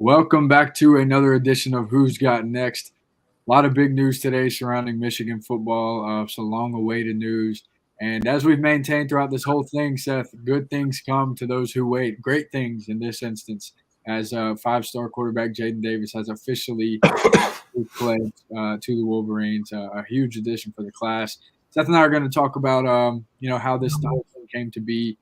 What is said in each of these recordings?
Welcome back to another edition of Who's Got Next. A lot of big news today surrounding Michigan football, some long-awaited news. And as we've maintained throughout this whole thing, Seth, good things come to those who wait. Great things in this instance, as five-star quarterback Jadyn Davis has officially pledged to the Wolverines, a huge addition for the class. Seth and I are going to talk about, how this whole thing came to be.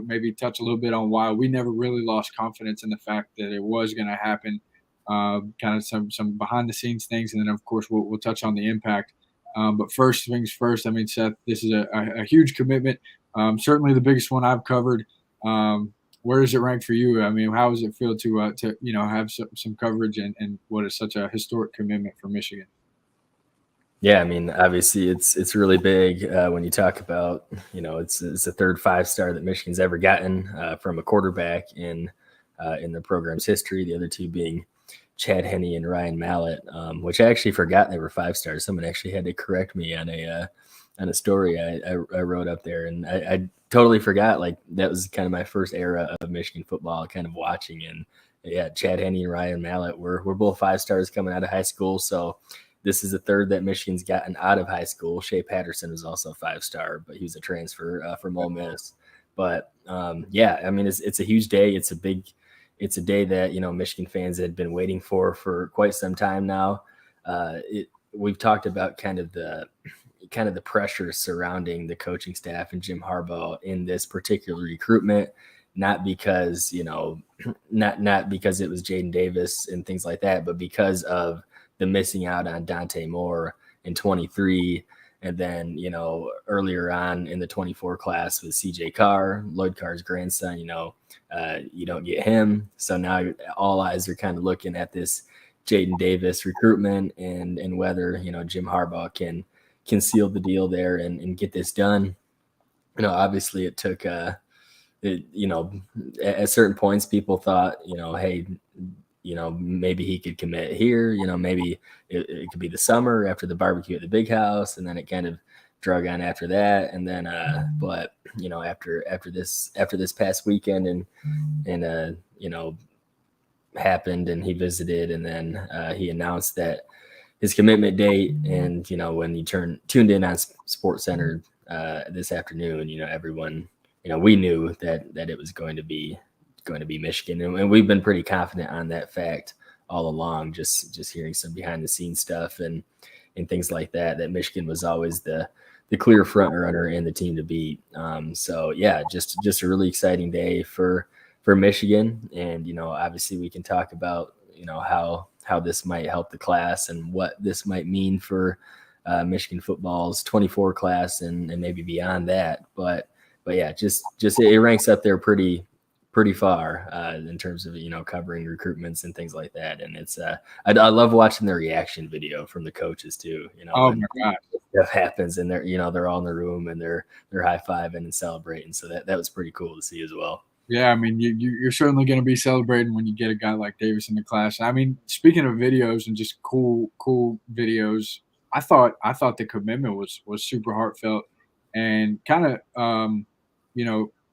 Maybe touch a little bit on why we never really lost confidence in the fact that it was going to happen. Kind of some behind the scenes things, and then of course we'll touch on the impact. But first things first. I mean, Seth, this is a huge commitment. Certainly the biggest one I've covered. Where does it rank for you? I mean, how does it feel to have some coverage and what is such a historic commitment for Michigan? Yeah, I mean, obviously it's really big when you talk about, it's the third 5-star that Michigan's ever gotten from a quarterback in the program's history. The other two being Chad Henne and Ryan Mallett, which I actually forgot they were 5-stars. Someone actually had to correct me on a story I wrote up there, and I totally forgot. Like, that was kind of my first era of Michigan football, kind of watching. And yeah, Chad Henne and Ryan Mallett were both 5-stars coming out of high school. So this is the third that Michigan's gotten out of high school. Shea Patterson was also a 5-star, but he was a transfer from Ole Miss. But yeah, I mean, it's a huge day. It's a day that, Michigan fans had been waiting for quite some time now. We've talked about kind of the pressure surrounding the coaching staff and Jim Harbaugh in this particular recruitment, not because, not because it was Jadyn Davis and things like that, but because of the missing out on Dante Moore in 23. And then, earlier on in the 24 class with CJ Carr, Lloyd Carr's grandson, you don't get him. So now all eyes are kind of looking at this Jadyn Davis recruitment and whether, Jim Harbaugh can seal the deal there and get this done. Obviously it took, at certain points people thought, hey, maybe he could commit here, maybe it could be the summer after the barbecue at the big house. And then it kind of drug on after that. And then, but after this past weekend and happened and he visited, and then he announced that his commitment date. And, when he tuned in on Sports Center this afternoon, everyone, we knew that it was going to be Michigan, and we've been pretty confident on that fact all along. Just hearing some behind the scenes stuff and things like that Michigan was always the clear front runner and the team to beat. So yeah, just a really exciting day for Michigan, and obviously we can talk about how this might help the class and what this might mean for Michigan football's 24 class and maybe beyond that. But yeah, just it ranks up there pretty far in terms of covering recruitments and things like that. And it's I love watching the reaction video from the coaches too. Oh my God, stuff happens and they're all in the room and they're high-fiving and celebrating. So that was pretty cool to see as well. Yeah, I mean, you're certainly going to be celebrating when you get a guy like Davis in the class. I mean, speaking of videos and just cool videos, I thought the commitment was super heartfelt and kind of,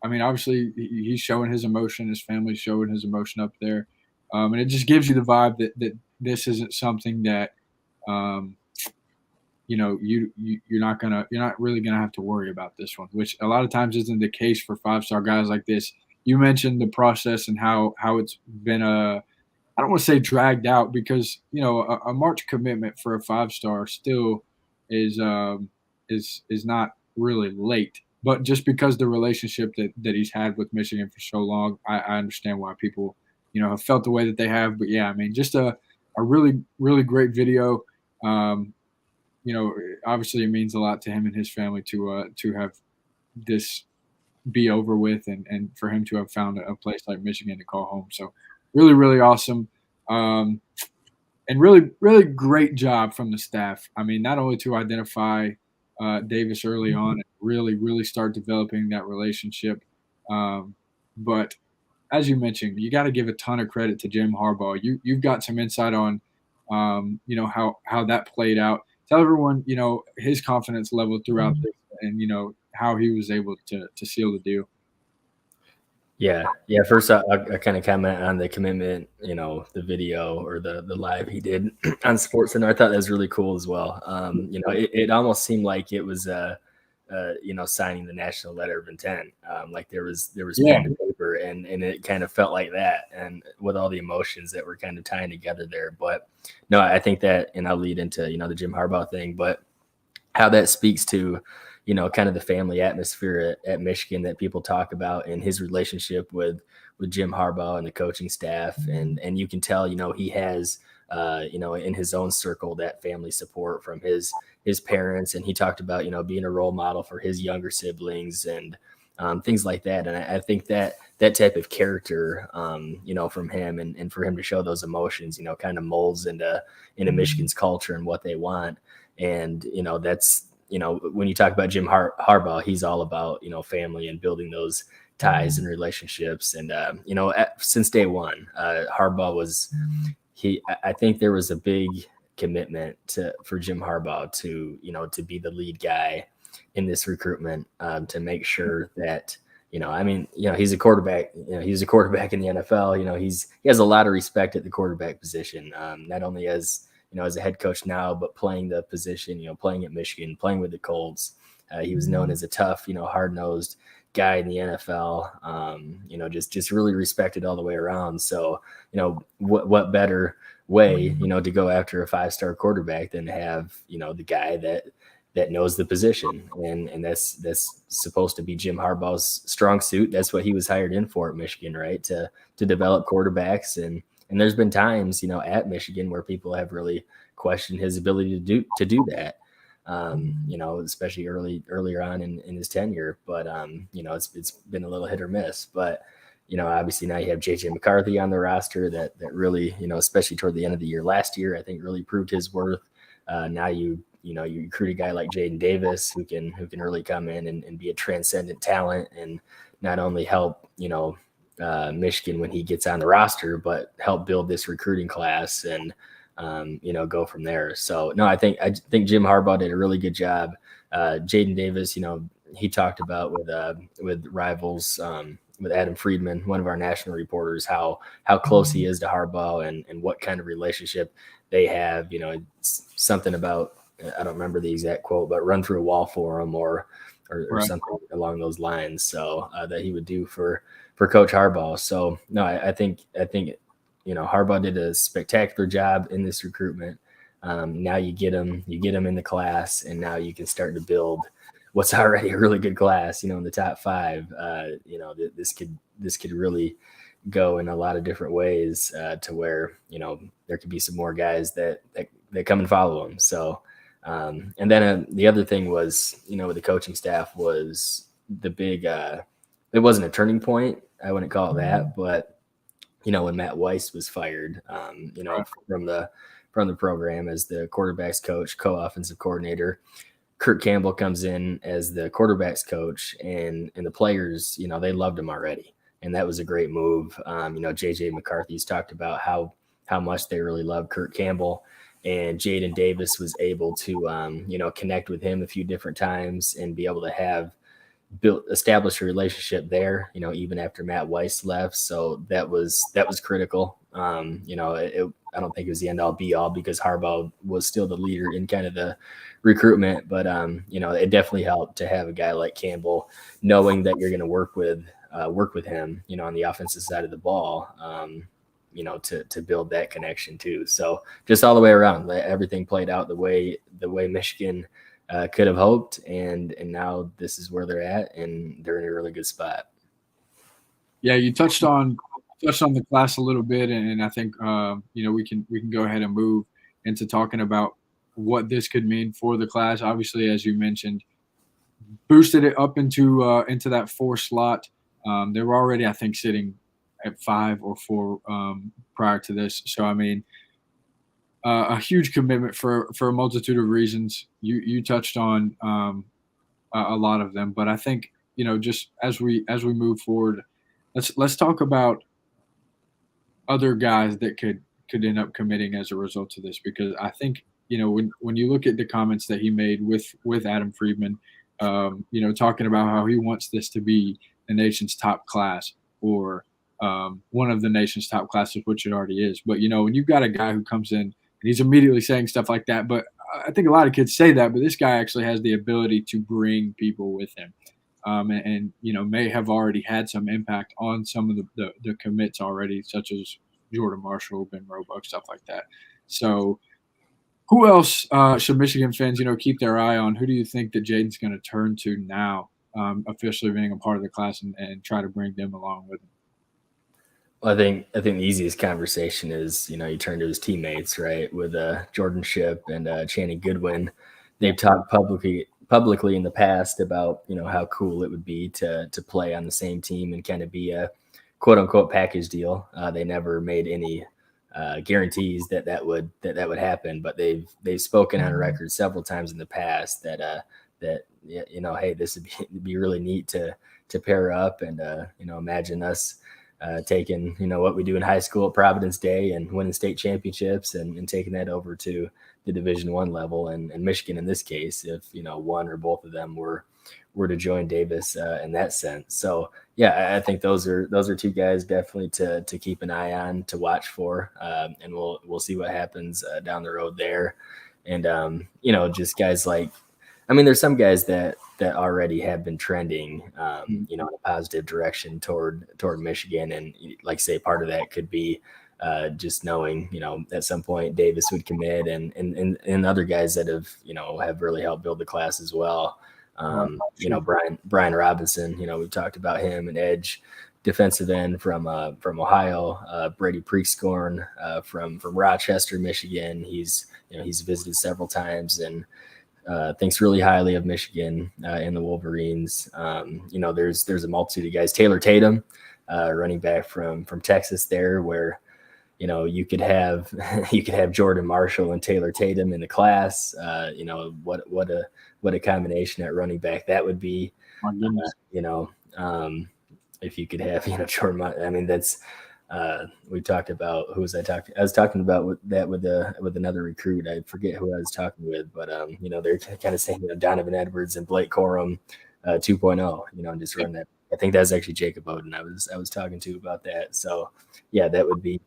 I mean, obviously he's showing his emotion, his family's showing his emotion up there, and it just gives you the vibe that this isn't something that, you're not really gonna have to worry about this one, which a lot of times isn't the case for 5-star guys like this. You mentioned the process and how it's been I don't want to say dragged out, because a March commitment for a 5-star still is not really late, but just because the relationship that he's had with Michigan for so long, I understand why people have felt the way that they have. But yeah, I mean, just a really great video. Obviously it means a lot to him and his family to have this be over with and for him to have found a place like Michigan to call home. So really awesome. And really great job from the staff. I mean, not only to identify Davis early on and really start developing that relationship, but as you mentioned, you got to give a ton of credit to Jim Harbaugh. You've got some insight on how that played out. Tell everyone his confidence level throughout this, and how he was able to seal the deal. Yeah. First, I kind of comment on the commitment, the video or the live he did on Sports Center. I thought that was really cool as well. It almost seemed like it was, signing the national letter of intent. Like there was pen to paper, and it kind of felt like that, and with all the emotions that were kind of tying together there. But no, I think that, and I'll lead into the Jim Harbaugh thing, but how that speaks to kind of the family atmosphere at Michigan that people talk about, and his relationship with Jim Harbaugh and the coaching staff. And you can tell, he has, in his own circle, that family support from his parents. And he talked about, being a role model for his younger siblings and things like that. And I think that type of character, from him and for him to show those emotions, kind of molds into Michigan's culture and what they want. And, that's, when you talk about Jim Harbaugh, he's all about, family and building those ties and relationships. And, since day one, Harbaugh I think there was a big commitment for Jim Harbaugh to, to be the lead guy in this recruitment, to make sure that, he's a quarterback, he's a quarterback in the NFL, he has a lot of respect at the quarterback position, not only as a head coach now, but playing the position, playing at Michigan, playing with the Colts. He was known as a tough, hard-nosed guy in the NFL, just really respected all the way around. So, what better way, to go after a 5-star quarterback than have, the guy that knows the position. And that's supposed to be Jim Harbaugh's strong suit. That's what he was hired in for at Michigan, right? To develop quarterbacks. And there's been times, at Michigan where people have really questioned his ability to do that, especially earlier on in his tenure. But, it's been a little hit or miss. But, obviously now you have J.J. McCarthy on the roster that really, especially toward the end of the year last year, I think really proved his worth. Now you recruit a guy like Jadyn Davis who can really come in and be a transcendent talent and not only help, Michigan when he gets on the roster, but help build this recruiting class and, go from there. So no, I think Jim Harbaugh did a really good job. Jadyn Davis, he talked about with Rivals, with Adam Friedman, one of our national reporters, how close he is to Harbaugh and what kind of relationship they have. It's something about, I don't remember the exact quote, but run through a wall for him or right, something along those lines. So that he would do for Coach Harbaugh. So no, I think Harbaugh did a spectacular job in this recruitment. Now you get him in the class, and now you can start to build what's already a really good class. In the top 5. This could really go in a lot of different ways to where there could be some more guys that come and follow him. So. And then the other thing was, with the coaching staff was the big, it wasn't a turning point. I wouldn't call it that, but, when Matt Weiss was fired, from the program as the quarterback's coach, co-offensive coordinator, Kurt Campbell comes in as the quarterback's coach, and the players, they loved him already. And that was a great move. JJ McCarthy's talked about how much they really love Kurt Campbell. And Jadyn Davis was able to, connect with him a few different times and be able to establish a relationship there, even after Matt Weiss left. So that was critical. I don't think it was the end all be all because Harbaugh was still the leader in kind of the recruitment, but it definitely helped to have a guy like Campbell knowing that you're going to work with him, on the offensive side of the ball. To build that connection too. So just all the way around, everything played out the way Michigan could have hoped. And now this is where they're at, and they're in a really good spot. Yeah. You touched on the class a little bit. And I think, we can go ahead and move into talking about what this could mean for the class. Obviously, as you mentioned, boosted it up into that 4 slot. They were already, I think, sitting at 5 or 4 prior to this. So, I mean, a huge commitment for a multitude of reasons. You touched on a lot of them, but I think, just as we move forward, let's talk about other guys that could end up committing as a result of this, because I think, when you look at the comments that he made with Adam Friedman, talking about how he wants this to be the nation's top class. or one of the nation's top classes, which it already is. But, when you've got a guy who comes in and he's immediately saying stuff like that, but I think a lot of kids say that, but this guy actually has the ability to bring people with him. And may have already had some impact on some of the commits already, such as Jordan Marshall, Ben Roebuck, stuff like that. So who else should Michigan fans, keep their eye on? Who do you think that Jadyn's going to turn to now, officially being a part of the class and try to bring them along with him? Well, I think the easiest conversation is, you turn to his teammates, right? With Jordan Shipp and Channing Goodwin. They've talked publicly in the past about, how cool it would be to play on the same team and kind of be a quote unquote package deal. They never made any guarantees that would happen, but they've spoken on record several times in the past that hey, this would be really neat to pair up and imagine us taking what we do in high school at Providence Day and winning state championships and taking that over to the Division I level and Michigan in this case, if one or both of them were to join Davis in that sense. So yeah, I think those are two guys definitely to keep an eye on, to watch for, and we'll see what happens down the road there. And just guys like, there's some guys that already have been trending, in a positive direction toward Michigan, and like say part of that could be just knowing, at some point Davis would commit, and other guys that have really helped build the class as well. Brian Robinson, we've talked about him, an edge defensive end from Ohio, Brady Preescorn from Rochester, Michigan. He's visited several times and thinks really highly of Michigan and the Wolverines. There's a multitude of guys. Taylor Tatum, running back from Texas there, where you could have Jordan Marshall and Taylor Tatum in the class. What a combination at running back that would be. My goodness. If you could have Jordan, that's we talked about, who was I talking? I was talking about with another recruit. I forget who I was talking with, but they're kind of saying Donovan Edwards and Blake Corum 2.0, and just run that. I think that was actually Jacob Oden I was talking to about that. So yeah, that'd be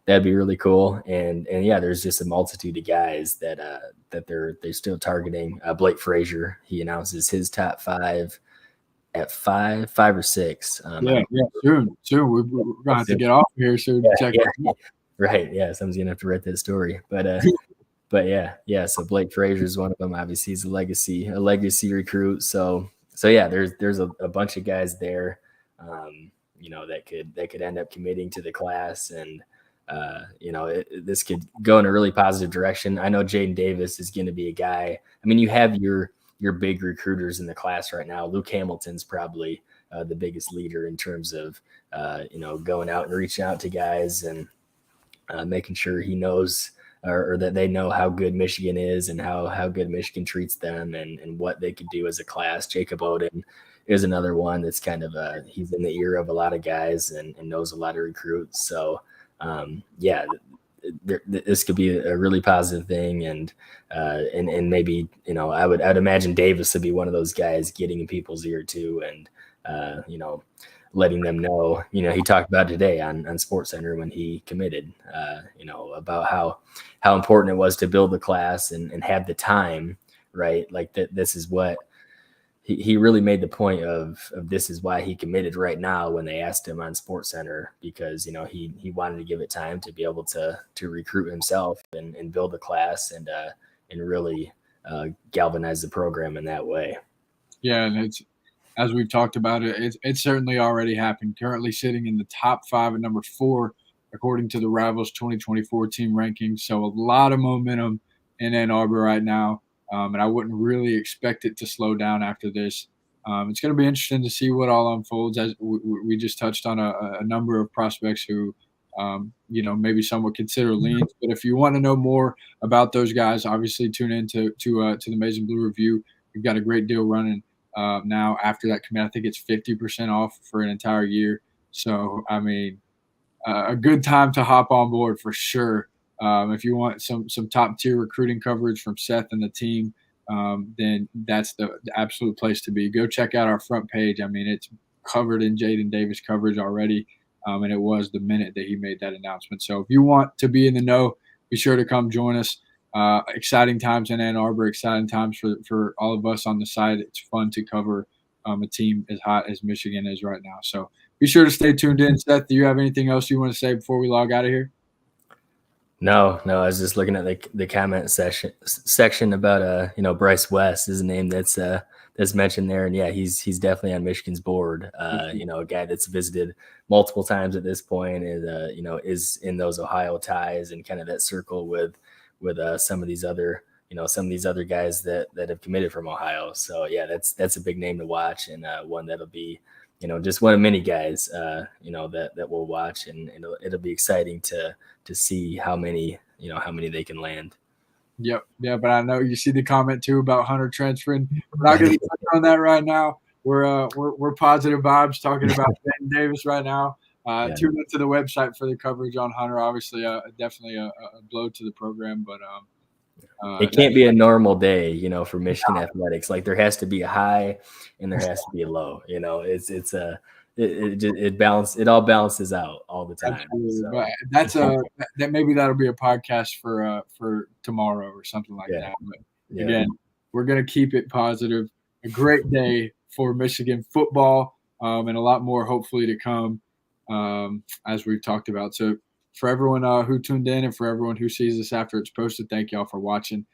really cool. And yeah, there's just a multitude of guys that they're still targeting. Blake Frazier, he announces his top 5 at 5 or 6. Soon. We're gonna have to get off here soon. Check it out. Right. Yeah. Someone's gonna have to write that story. But yeah. So Blake Frazier is one of them. Obviously, he's a legacy recruit. So yeah, there's a bunch of guys there, that could end up committing to the class, and this could go in a really positive direction. I know Jadyn Davis is going to be a guy. You have your big recruiters in the class right now. Luke Hamilton's probably the biggest leader in terms of, going out and reaching out to guys and making sure he knows or that they know how good Michigan is and how good Michigan treats them and what they could do as a class. Jacob Oden is another one that's kind of he's in the ear of a lot of guys and knows a lot of recruits. So this could be a really positive thing, and maybe I'd imagine Davis would be one of those guys getting in people's ear too, and letting them know. He talked about today on SportsCenter when he committed, about how important it was to build the class and have the time, right? Like that. This is what he really made the point of this is why he committed right now when they asked him on SportsCenter, because he wanted to give it time to be able to recruit himself and build a class and really galvanize the program in that way. Yeah, and it's, as we've talked about it's certainly already happened. Currently sitting in the top 5 at number 4 according to the Rivals 2024 team rankings. So a lot of momentum in Ann Arbor right now. And I wouldn't really expect it to slow down after this. It's going to be interesting to see what all unfolds. As we just touched on a number of prospects who, maybe some would consider leans. But if you want to know more about those guys, obviously tune in to the Amazing Blue Review. We've got a great deal running now after that commit. I think it's 50% off for an entire year. So, a good time to hop on board for sure. If you want some top tier recruiting coverage from Seth and the team, then that's the absolute place to be. Go check out our front page. It's covered in Jadyn Davis coverage already. And it was the minute that he made that announcement. So if you want to be in the know, be sure to come join us. Exciting times in Ann Arbor, exciting times for all of us on the side. It's fun to cover a team as hot as Michigan is right now. So be sure to stay tuned in. Seth, do you have anything else you want to say before we log out of here? No. I was just looking at the comment section about Bryce West is a name that's mentioned there, and yeah, he's definitely on Michigan's board. A guy that's visited multiple times at this point, and is in those Ohio ties and kind of that circle with some of these other guys that have committed from Ohio. So yeah, that's a big name to watch, and one that'll be just one of many guys that we'll watch, and it'll be exciting to see how many they can land. Yep. Yeah, but I know you see the comment too about Hunter transferring. We're not going to touch on that right now. We're positive vibes talking about Jadyn Davis right now. Tune into the website for the coverage on Hunter. Obviously, definitely a blow to the program, but it can't be a normal day, for Michigan athletics. Like there has to be a high and there has to be a low. It all balances out all the time. So. But maybe that'll be a podcast for tomorrow or something like that. But again, we're gonna keep it positive. A great day for Michigan football, and a lot more hopefully to come, as we've talked about. So for everyone who tuned in and for everyone who sees this after it's posted, thank y'all for watching.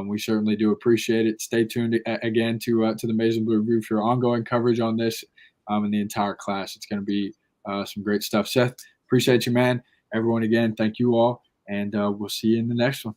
We certainly do appreciate it. Stay tuned again to the Maize and Blue Review for ongoing coverage on this and the entire class. It's going to be some great stuff. Seth, appreciate you, man. Everyone, again, thank you all, and we'll see you in the next one.